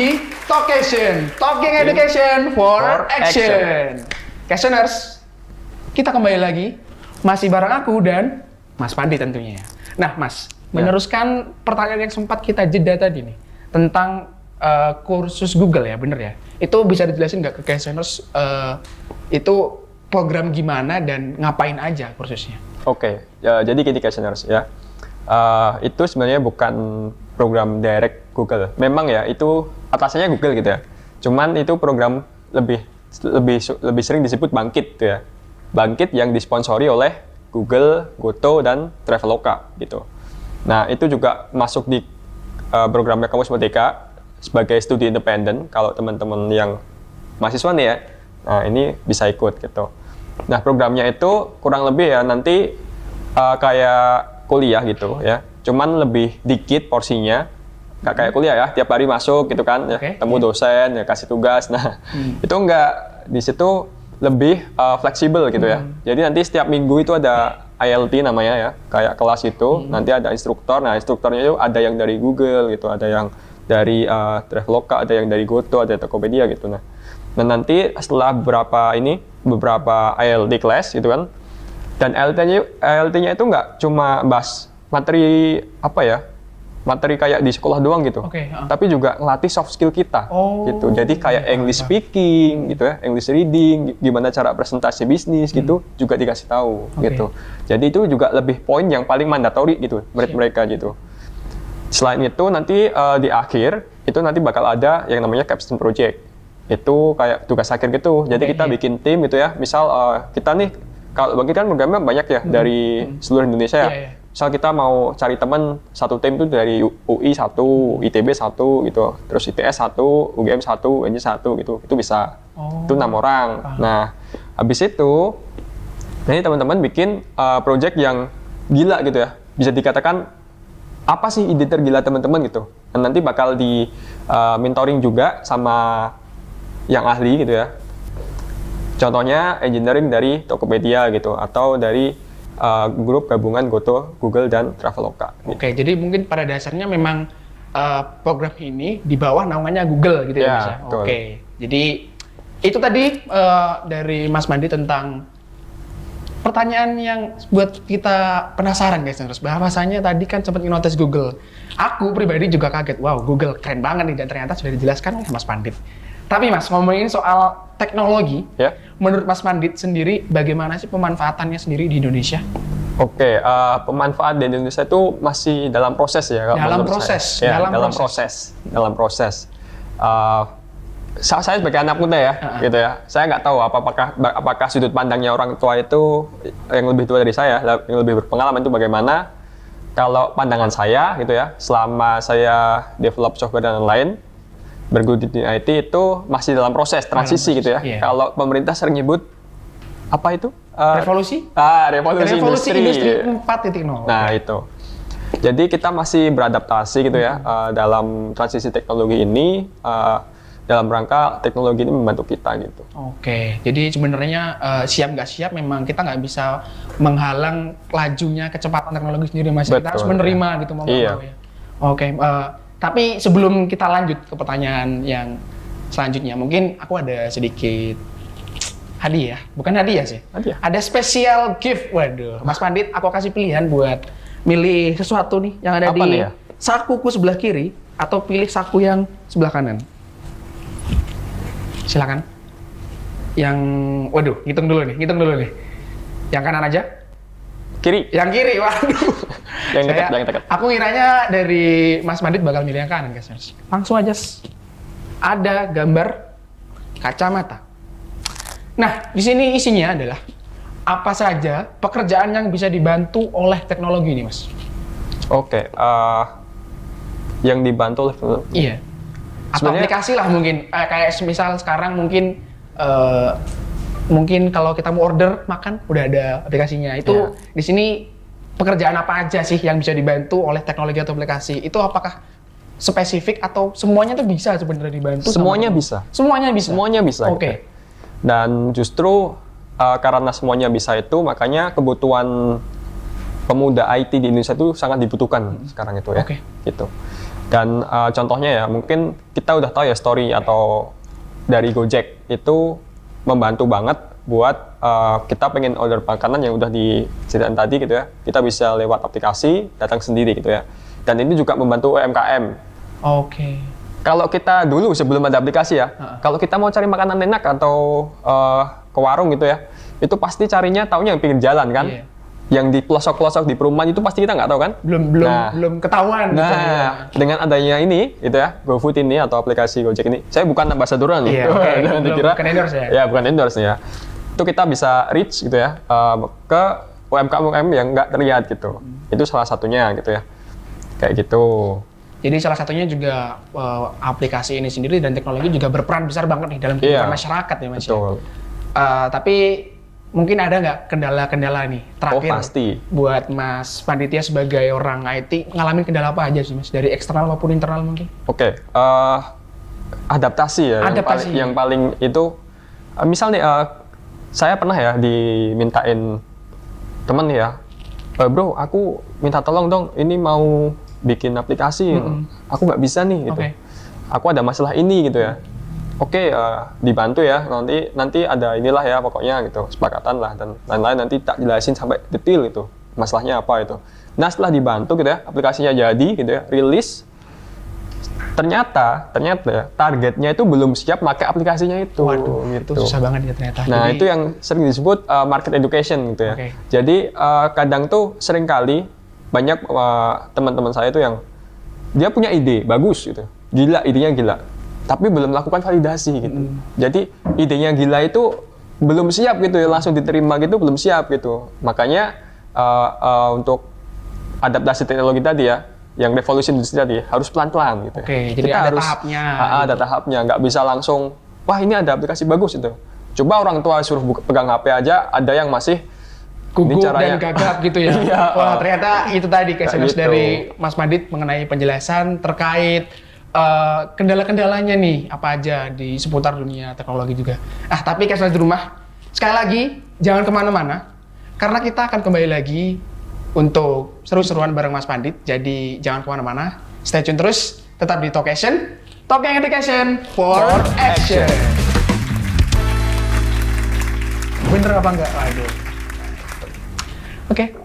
di Talkation, Talking Education for Action. Questioners, kita kembali lagi, masih bareng aku dan Mas Pandi tentunya. Nah, Mas, meneruskan pertanyaan yang sempat kita jeda tadi nih, tentang kursus Google ya, bener ya? Itu bisa dijelasin nggak ke questioners, itu program gimana dan ngapain aja kursusnya? Oke, jadi gini questioners ya. Itu sebenarnya bukan program direct Google. Memang ya itu atasannya Google gitu ya. Cuman itu program lebih sering disebut Bangkit gitu ya. Bangkit yang disponsori oleh Google, Goto dan Traveloka gitu. Nah, itu juga masuk di programnya Kamus Merdeka sebagai studi independen kalau teman-teman yang mahasiswa nih ya. Nah, ini bisa ikut gitu. Nah, programnya itu kurang lebih ya nanti kayak kuliah gitu ya, cuman lebih dikit porsinya, nggak kayak kuliah ya, tiap hari masuk gitu kan, ya, ketemu dosen, ya kasih tugas, nah itu nggak, di situ lebih fleksibel gitu ya, jadi nanti setiap minggu itu ada ILT namanya ya, kayak kelas itu, nanti ada instruktor, nah instruktornya itu ada yang dari Google gitu, ada yang dari Traveloka, ada yang dari Goto, ada Tokopedia gitu, nah nanti setelah beberapa ILT class gitu kan, dan ILT-nya itu nggak cuma bahas materi materi kayak di sekolah doang gitu, tapi juga ngelatih soft skill kita, gitu. Jadi kayak English speaking, gitu ya, English reading, gimana cara presentasi bisnis gitu, juga dikasih tahu, gitu. Jadi itu juga lebih poin yang paling mandatori gitu, mereka gitu. Selain itu nanti di akhir itu nanti bakal ada yang namanya capstone project, itu kayak tugas akhir gitu. Jadi kita bikin tim gitu ya, misal kita nih, kalau bagi kan programnya banyak ya dari seluruh Indonesia ya. Misal kita mau cari teman satu tim itu dari UI 1, ITB 1 gitu, terus ITS 1, UGM 1, UNJ 1 gitu. Itu bisa. Itu 6 orang. Nah, habis itu nanti teman-teman bikin project yang gila gitu ya. Bisa dikatakan apa sih ide tergila teman-teman gitu. Dan nanti bakal di mentoring juga sama yang ahli gitu ya. Contohnya engineering dari Tokopedia gitu, atau dari grup gabungan Goto, Google, dan Traveloka. Gitu. Oke, jadi mungkin pada dasarnya memang program ini di bawah naungannya Google gitu ya, Mas ya? Oke, jadi itu tadi dari Mas Mandi tentang pertanyaan yang buat kita penasaran guys, terus bahasanya tadi kan sempat notice Google. Aku pribadi juga kaget, wow Google keren banget nih, dan ternyata sudah dijelaskan oleh Mas Pandit. Tapi Mas, ngomongin soal teknologi, menurut Mas Pandit sendiri, bagaimana sih pemanfaatannya sendiri di Indonesia? Oke, pemanfaat di Indonesia itu masih dalam proses ya. Dalam proses? Dalam proses. Saya sebagai anak muda ya, gitu ya. Saya nggak tahu apakah sudut pandangnya orang tua itu yang lebih tua dari saya, yang lebih berpengalaman itu bagaimana. Kalau pandangan saya, gitu ya, selama saya develop software dan lain-lain, bergelut di IT itu masih dalam proses transisi gitu ya. Kalau pemerintah sering nyebut apa itu? Revolusi? Revolusi industri 4.0. Nah, itu. Jadi kita masih beradaptasi gitu ya dalam transisi teknologi ini, dalam rangka teknologi ini membantu kita gitu. Oke, jadi sebenarnya siap nggak siap memang kita nggak bisa menghalang lajunya kecepatan teknologi sendiri, Mas. Kita harus menerima gitu mau nggak mau ya. Oke, tapi sebelum kita lanjut ke pertanyaan yang selanjutnya, mungkin aku ada sedikit hadiah. Bukan hadiah sih. Ada special gift. Waduh, Mas Pandit, aku kasih pilihan buat milih sesuatu nih yang ada di sakuku sebelah kiri atau pilih saku yang sebelah kanan. Silakan. Waduh, hitung dulu nih. Yang kanan aja. Kiri. Yang kiri, waduh. yang dekat. Aku ngiranya dari Mas Mandit bakal milih yang kanan, guys. Langsung aja. Ada gambar kacamata. Nah, di sini isinya adalah apa saja pekerjaan yang bisa dibantu oleh teknologi ini, Mas? Oke, yang dibantu oleh teknologi. Iya. Atau aplikasi lah mungkin. Kayak misal sekarang mungkin kalau kita mau order makan udah ada aplikasinya. Itu di sini pekerjaan apa aja sih yang bisa dibantu oleh teknologi atau aplikasi? Itu apakah spesifik atau semuanya tuh bisa sebenarnya dibantu? Semuanya bisa. Semuanya bisa. Oke. Gitu. Dan justru karena semuanya bisa itu, makanya kebutuhan pemuda IT di Indonesia itu sangat dibutuhkan sekarang itu ya. Gitu. Dan contohnya ya, mungkin kita udah tahu ya story atau dari Gojek itu membantu banget buat kita pengen order makanan yang udah disediakan tadi gitu ya. Kita bisa lewat aplikasi, datang sendiri gitu ya. Dan ini juga membantu UMKM. Oke. Kalau kita dulu sebelum ada aplikasi ya, kalau kita mau cari makanan enak atau ke warung gitu ya, itu pasti carinya taunya yang pinggir jalan kan. Iya. Yang di pelosok-pelosok di perumahan itu pasti kita nggak tahu kan? Belum ketahuan. Nah, gitu, ya. dengan adanya ini, gitu ya, GoFood ini atau aplikasi Gojek ini, saya bukan ambasadoran nih. Iya, Jangan dikira. bukan endorse ya? Ya, bukan endorse ya. Itu kita bisa reach gitu ya, ke UMKM yang nggak terlihat gitu. Itu salah satunya gitu ya. Kayak gitu. Jadi salah satunya juga aplikasi ini sendiri dan teknologi juga berperan besar banget nih dalam kehidupan masyarakat ya Mas. Betul. Tapi mungkin ada nggak kendala-kendala nih terakhir pasti. buat Mas Panditya sebagai orang IT ngalamin kendala apa aja sih Mas dari eksternal maupun internal mungkin? Oke, adaptasi ya. Adaptasi. Yang paling itu, misal nih, saya pernah ya dimintain temen ya, bro, aku minta tolong dong, ini mau bikin aplikasi, aku nggak bisa nih gitu. Okay. Aku ada masalah ini gitu ya. Oke, dibantu ya, nanti ada inilah ya pokoknya gitu, sepakatan lah dan lain-lain, nanti tak jelasin sampai detail itu masalahnya apa itu. Nah setelah dibantu gitu ya, aplikasinya jadi gitu ya, rilis, ternyata ya, targetnya itu belum siap pakai aplikasinya itu. Waduh, gitu. itu susah banget ya ternyata. Nah Jadi, itu yang sering disebut market education gitu ya. Okay. Jadi kadang tuh sering kali banyak teman-teman saya itu yang dia punya ide bagus gitu, idenya gila, tapi belum melakukan validasi gitu. Jadi idenya gila itu belum siap gitu ya, langsung diterima gitu belum siap gitu. Makanya untuk adaptasi teknologi tadi ya, yang revolution industri tadi harus pelan-pelan gitu. Oke, jadi kita ada harus tahapnya. Ada tahapnya, nggak bisa langsung wah ini ada aplikasi bagus itu. Coba orang tua suruh pegang HP aja, ada yang masih gugup dan gagap gitu ya. Iya. Wah ternyata itu tadi Kayak gitu. dari Mas Madit mengenai penjelasan terkait kendala-kendalanya nih apa aja di seputar dunia teknologi juga. Tapi Kesmas di rumah, sekali lagi jangan kemana-mana karena kita akan kembali lagi untuk seru-seruan bareng Mas Pandit. Jadi jangan kemana-mana, stay tune terus, tetap di Talkation, Talking Education for Action. Bener apa enggak? Aduh. Oke,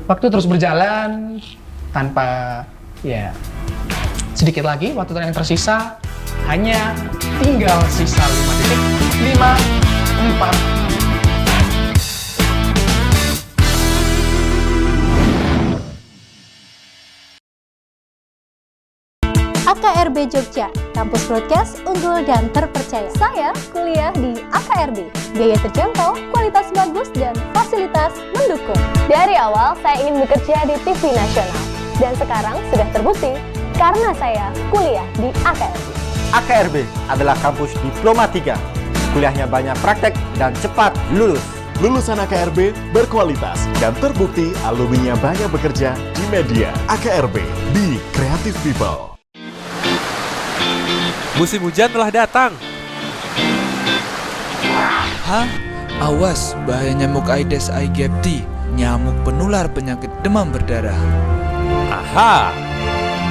waktu terus berjalan tanpa ya sedikit lagi waktu yang tersisa hanya tinggal sisa 5 detik, 5, 4. AKRB Jogja, kampus broadcast unggul dan terpercaya. Saya kuliah di AKRB, biaya terjangkau, kualitas bagus, dan fasilitas mendukung. Dari awal saya ingin bekerja di TV nasional, dan sekarang sudah terbukti karena saya kuliah di AKRB. AKRB adalah kampus Diploma 3. Kuliahnya banyak praktek dan cepat lulus. Lulusan AKRB berkualitas dan terbukti alumninya banyak bekerja di media. AKRB, Be Creative People. Musim hujan telah datang. Hah? Awas, bahaya nyamuk Aedes aegypti, nyamuk penular penyakit demam berdarah. Aha!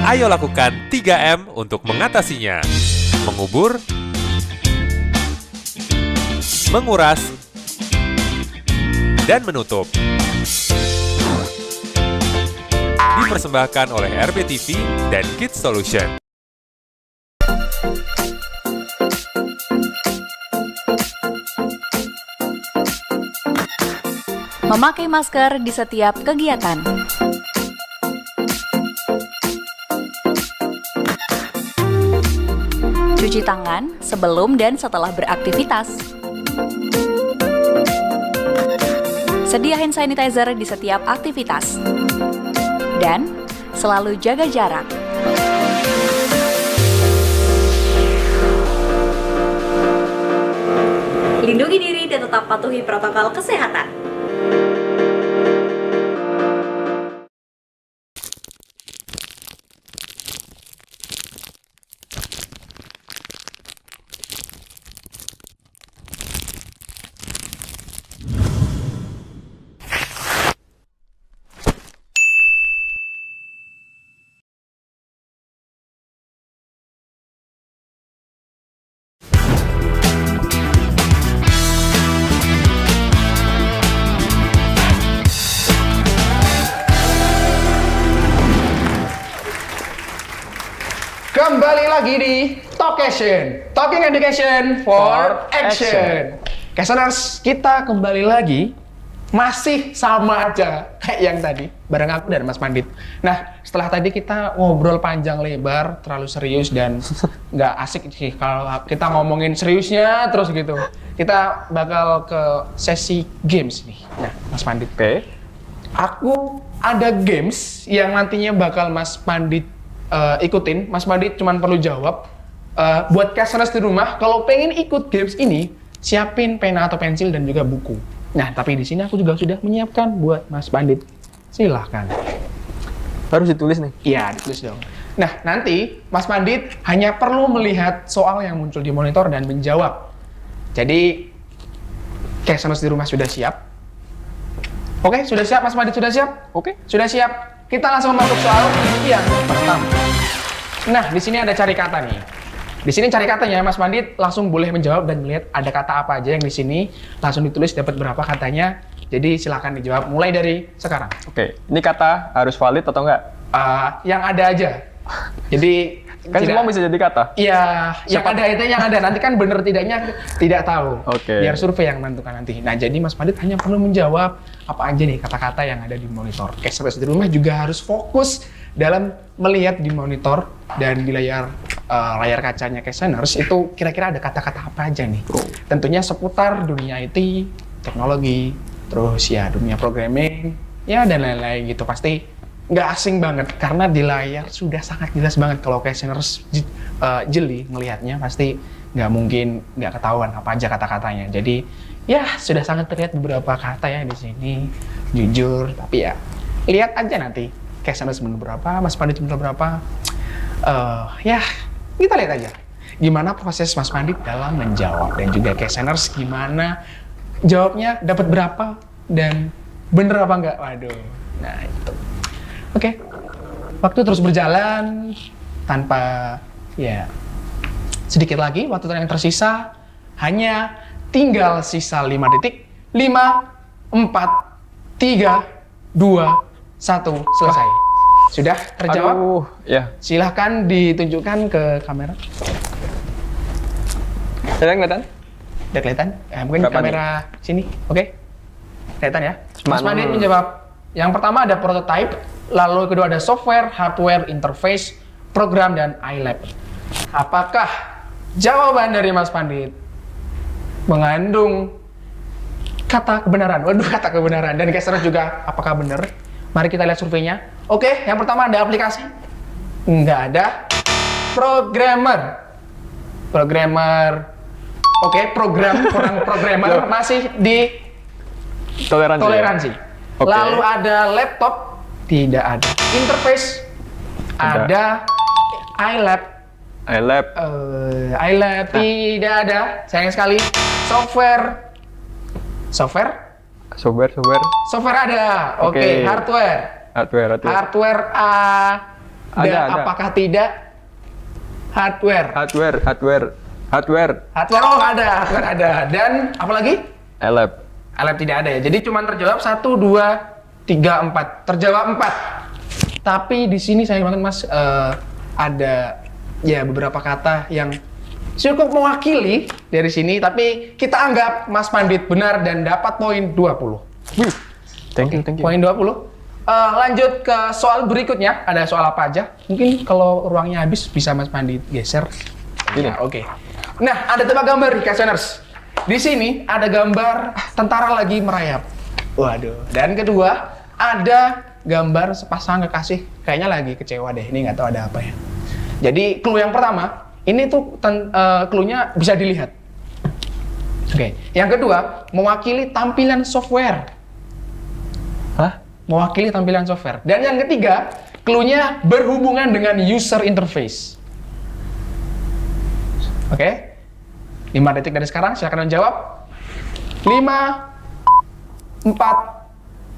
Ayo lakukan 3M untuk mengatasinya. Mengubur, menguras, dan menutup. Dipersembahkan oleh RBTV dan Kids Solution. Memakai masker di setiap kegiatan. Cuci tangan sebelum dan setelah beraktivitas. Sedia hand sanitizer di setiap aktivitas. Dan selalu jaga jarak. Lindungi diri dan tetap patuhi protokol kesehatan. Kembali lagi di Talkation, Talking Education for Action. Questioners, kita kembali lagi masih sama aja kayak yang tadi, bareng aku dan Mas Pandit. Nah, setelah tadi kita ngobrol panjang lebar, terlalu serius dan nggak asik sih kalau kita ngomongin seriusnya terus gitu. Kita bakal ke sesi games nih. Nah, Mas Pandit. Oke. Aku ada games yang nantinya bakal Mas Pandit ikutin. Mas Pandit cuman perlu jawab. Buat questioners di rumah, kalau pengen ikut games ini, siapin pena atau pensil dan juga buku. Nah, tapi di sini aku juga sudah menyiapkan buat Mas Pandit. Silahkan. Harus ditulis nih? Iya, ditulis dong. Nah, nanti Mas Pandit hanya perlu melihat soal yang muncul di monitor dan menjawab. Jadi, questioners di rumah sudah siap? Oke, sudah siap Mas Pandit? Sudah siap? Oke. Sudah siap? Kita langsung masuk soal yang pertama. Nah, di sini ada cari kata nih. Di sini cari katanya, Mas Pandit langsung boleh menjawab dan melihat ada kata apa aja yang di sini. Langsung ditulis dapat berapa katanya. Jadi silakan dijawab mulai dari sekarang. Oke. Ini kata harus valid atau enggak? Yang ada aja. Jadi Kan semua bisa jadi kata? Iya, yang ada itu yang ada. Nanti kan bener tidaknya tidak tahu. Oke. Biar survei yang menentukan nanti. Nah, jadi Mas Pandit hanya perlu menjawab apa aja nih kata-kata yang ada di monitor. Questioners di rumah juga harus fokus dalam melihat di monitor dan di layar kacanya questioners itu kira-kira ada kata-kata apa aja nih. Tentunya seputar dunia IT, teknologi, terus ya dunia programming, ya dan lain-lain gitu. Pasti nggak asing banget karena di layar sudah sangat jelas banget. Kalau questioners jeli ngelihatnya pasti nggak mungkin nggak ketahuan apa aja kata-katanya. Jadi ya sudah sangat terlihat beberapa kata ya di sini, jujur. Tapi ya lihat aja nanti questioners bener berapa, Mas Pandit bener berapa. Ya kita lihat aja gimana proses Mas Pandit dalam menjawab dan juga questioners gimana jawabnya, dapat berapa dan bener apa enggak. Waduh, nah itu. Oke, waktu terus berjalan tanpa ya sedikit lagi waktu yang tersisa hanya tinggal sisa 5 detik. 5, 4, 3, 2, 1 selesai. Sudah terjawab? Aduh, ya. Silahkan ditunjukkan ke kamera. Sudah kelihatan? Udah kelihatan? Mungkin Berapa kamera sini, oke? Kelihatan ya? Mas Mana? Pandit menjawab. Yang pertama ada prototype, lalu kedua ada software, hardware, interface, program, dan iLab. Apakah jawaban dari Mas Pandit mengandung kata kebenaran? Waduh, kata kebenaran. Dan questioners juga, apakah benar? Mari kita lihat surveinya. Oke, yang pertama ada aplikasi. Nggak ada. Programmer. Oke, program, kurang programmer. Masih di toleransi. Oke. Lalu ada laptop. Tidak ada. Interface. Ada. iLab. iLab tidak ada. Sayang sekali. Software ada. Oke. Hardware Hardware. ada. Apakah tidak? Hardware. Oh, ada. Dan apa lagi? iLab tidak ada ya. Jadi cuma terjawab 1, 2, 3, 4. Terjawab 4. Tapi di sini sayang banget Mas, ada ya beberapa kata yang cukup mewakili dari sini, tapi kita anggap Mas Pandit benar dan dapat poin 20. Wih, thank you. Poin 20. Lanjut ke soal berikutnya. Ada soal apa aja? Mungkin kalau ruangnya habis bisa Mas Pandit geser. Ini. Ya, oke. Nah, ada tebak gambar questioners. Di sini ada gambar tentara lagi merayap. Waduh. Dan kedua, ada gambar sepasang kekasih. Kayaknya lagi kecewa deh. Ini nggak tahu ada apa ya. Jadi, clue yang pertama, ini tuh clue-nya bisa dilihat. Oke. Yang kedua, mewakili tampilan software. Hah? Mewakili tampilan software. Dan yang ketiga, clue-nya berhubungan dengan user interface. Oke. 5 detik dari sekarang, silakan menjawab. 5, 4,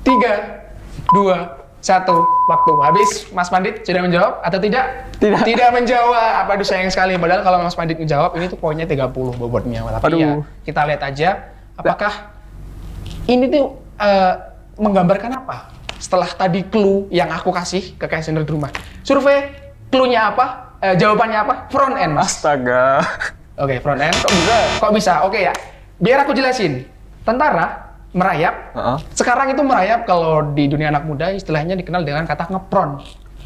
3, 2, 1. Waktu habis. Mas Pandit sudah menjawab atau tidak? Tidak menjawab. Aduh, sayang sekali. Padahal kalau Mas Pandit menjawab, ini tuh poinnya 30 bobotnya. Tapi ya, kita lihat aja apakah ini tuh menggambarkan apa? Setelah tadi clue yang aku kasih ke questionnaire di rumah. Survei clue-nya apa? Jawabannya apa? Front end, Mas. Astaga. Oke, front end. Kok bisa? Oke ya. Biar aku jelasin. Tentara merayap. Sekarang itu merayap kalau di dunia anak muda istilahnya dikenal dengan kata ngepron.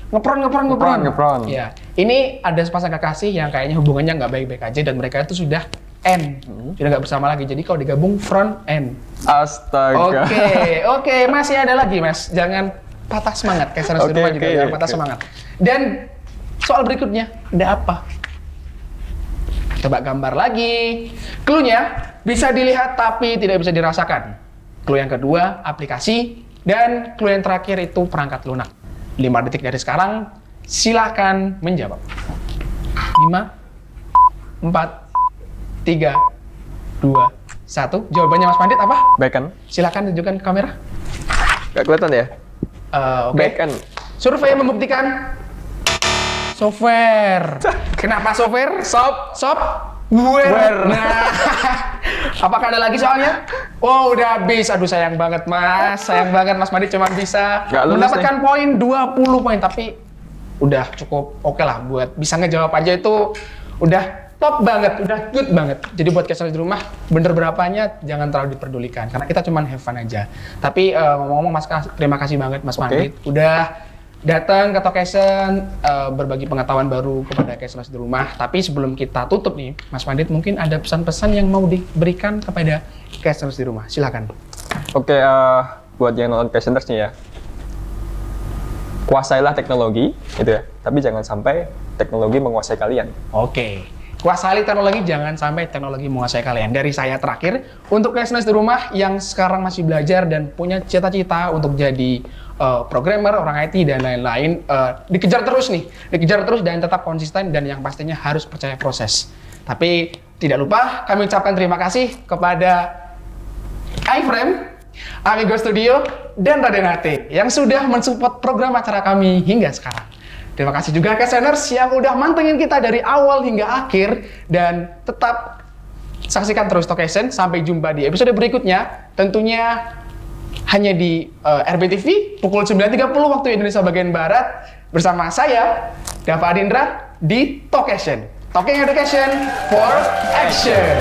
Ngepron. Ya. Ini ada sepasang kekasih yang kayaknya hubungannya nggak baik-baik aja dan mereka itu sudah end. Sudah nggak bersama lagi. Jadi kalau digabung front end. Astaga. Oke, masih ada lagi, Mas. Jangan patah semangat. Kayak Sanes di rumah juga jangan patah semangat. Dan soal berikutnya, ada apa? Coba gambar lagi. Clue-nya bisa dilihat tapi tidak bisa dirasakan. Clue yang kedua, aplikasi. Dan clue yang terakhir itu perangkat lunak. 5 detik dari sekarang, silakan menjawab. 5, 4, 3, 2, 1. Jawabannya Mas Pandit apa? Bacon. Silakan tunjukkan ke kamera. Gak kelihatan ya? Oke. Bacon. Survei membuktikan software. Kenapa software? Software. Nah, apakah ada lagi soalnya? Oh, udah habis. Aduh, sayang banget, Mas. Sayang banget, Mas Madi cuma bisa mendapatkan poin 20 poin. Tapi udah cukup oke lah buat bisa ngejawab aja itu udah top banget, udah good banget. Jadi buat Kesel di rumah, bener berapanya jangan terlalu diperdulikan. Karena kita cuma have fun aja. Tapi ngomong-ngomong, Mas, terima kasih banget, Mas Pandit. Udah datang ke Tokesen, berbagi pengetahuan baru kepada Kesel di rumah. Tapi sebelum kita tutup nih, Mas Pandit mungkin ada pesan-pesan yang mau diberikan kepada Kesel di rumah. Silakan. Oke, buat yang nonton Keseners nih ya, kuasailah teknologi, gitu ya. Tapi jangan sampai teknologi menguasai kalian. Oke. Kuasai teknologi, jangan sampai teknologi menguasai kalian. Dari saya terakhir, untuk Kesel di rumah yang sekarang masih belajar dan punya cita-cita untuk jadi programmer, orang IT, dan lain-lain, dikejar terus dan tetap konsisten dan yang pastinya harus percaya proses. Tapi tidak lupa kami ucapkan terima kasih kepada iFrame, Amigo Studio, dan Raden HT yang sudah mensupport program acara kami hingga sekarang. Terima kasih juga ke Keseners yang udah mantengin kita dari awal hingga akhir dan tetap saksikan terus Tokesen. Sampai jumpa di episode berikutnya, tentunya hanya di RBTV pukul 9.30 waktu Indonesia bagian Barat bersama saya, Dava Adindra di Tokesen. Talking Education for Action.